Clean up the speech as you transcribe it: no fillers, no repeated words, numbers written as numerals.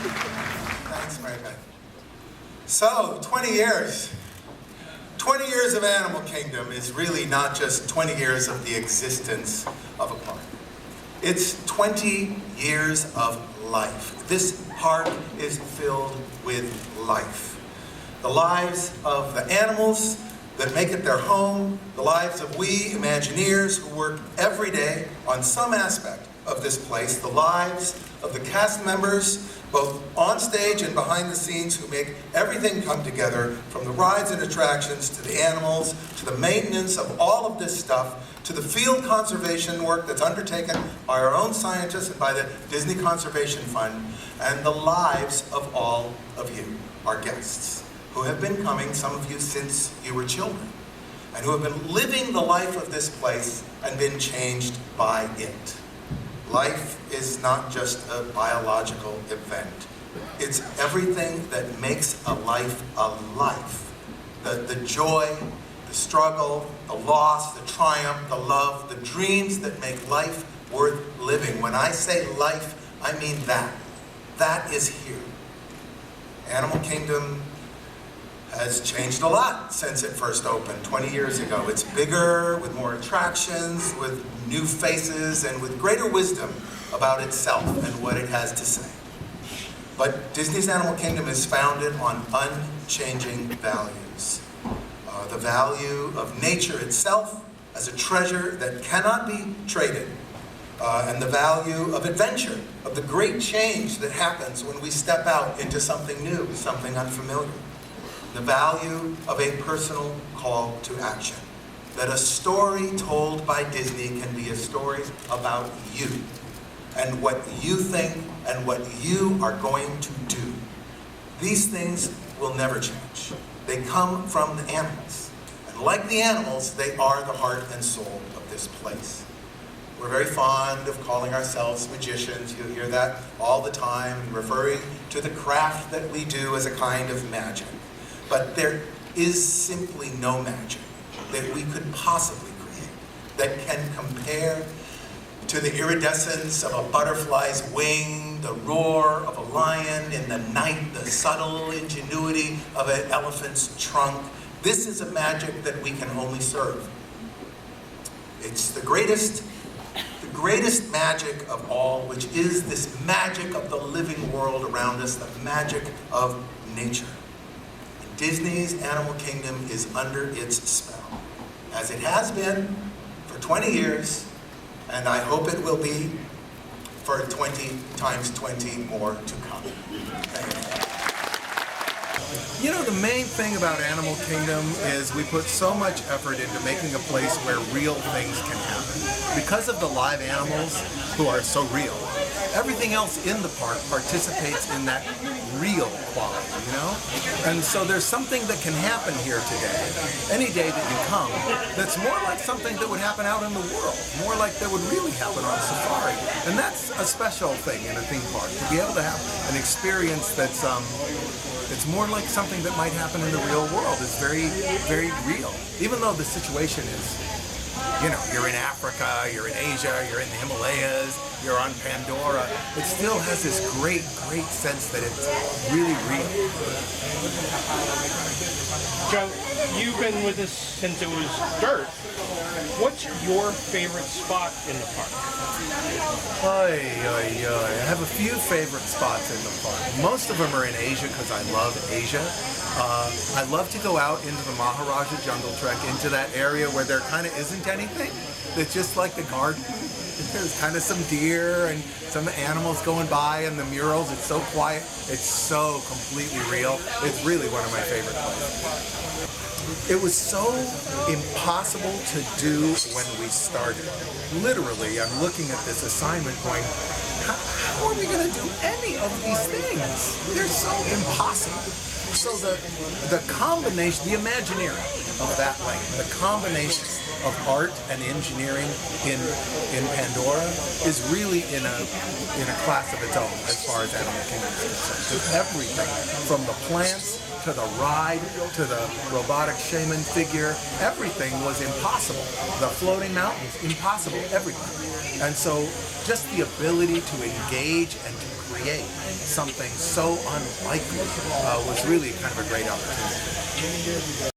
Thanks, Mary Beth. So, 20 years. 20 years of Animal Kingdom is really not just 20 years of the existence of a park. It's 20 years of life. This park is filled with life. The lives of the animals that make it their home, the lives of we Imagineers who work every day on some aspect of this place, the lives of the cast members, both on stage and behind the scenes, who make everything come together, from the rides and attractions to the animals, to the maintenance of all of this stuff, to the field conservation work that's undertaken by our own scientists and by the Disney Conservation Fund, and the lives of all of you, our guests, who have been coming, some of you since you were children, and who have been living the life of this place and been changed by it. Life is not just a biological event. It's everything that makes a life a life. The joy, the struggle, the loss, the triumph, the love, the dreams that make life worth living. When I say life, I mean that. That is here. Animal Kingdom has changed a lot since it first opened 20 years ago. It's bigger, with more attractions, with new faces, and with greater wisdom about itself and what it has to say. But Disney's Animal Kingdom is founded on unchanging values. The value of nature itself as a treasure that cannot be traded, and the value of adventure, of the great change that happens when we step out into something new, something unfamiliar. The value of a personal call to action. That a story told by Disney can be a story about you, and what you think and what you are going to do. These things will never change. They come from the animals. And like the animals, they are the heart and soul of this place. We're very fond of calling ourselves magicians. You hear that all the time, referring to the craft that we do as a kind of magic. But there is simply no magic that we could possibly create that can compare to the iridescence of a butterfly's wing, the roar of a lion in the night, the subtle ingenuity of an elephant's trunk. This is a magic that we can only serve. It's the greatest magic of all, which is this magic of the living world around us, the magic of nature. Disney's Animal Kingdom is under its spell, as it has been for 20 years, and I hope it will be for 20 times 20 more to come. Thank you. You know, the main thing about Animal Kingdom is we put so much effort into making a place where real things can happen. Because of the live animals who are so real, everything else in the park participates in that real quality, you know? And so there's something that can happen here today, any day that you come, that's more like something that would happen out in the world, more like that would really happen on safari. And that's a special thing in a theme park, to be able to have an experience that's it's more like something that might happen in the real world. It's very, very real. Even though the situation is, you know, you're in Africa, you're in Asia, you're in the Himalayas, you're on Pandora, it still has this great, great sense that it's really real. Joe, you've been with us since it was dirt. What's your favorite spot in the park? I have a few favorite spots in the park. Most of them are in Asia because I love Asia. I love to go out into the Maharaja Jungle Trek, into that area where there kind of isn't anything. It's just like the garden. There's kind of some deer and some animals going by, and the murals, it's so quiet. It's so completely real. It's really one of my favorite places. It was so impossible to do when we started. Literally, I'm looking at this assignment going, how are we going to do any of these things? They're so impossible. So the combination, the Imagineering of that land, the combination of art and engineering in Pandora is really in a class of its own as far as Animal Kingdom is concerned. Because everything from the plants to the ride to the robotic shaman figure, everything was impossible. The floating mountains, impossible, everything. And so just the ability to engage and to create create something so unlikely was really kind of a great opportunity.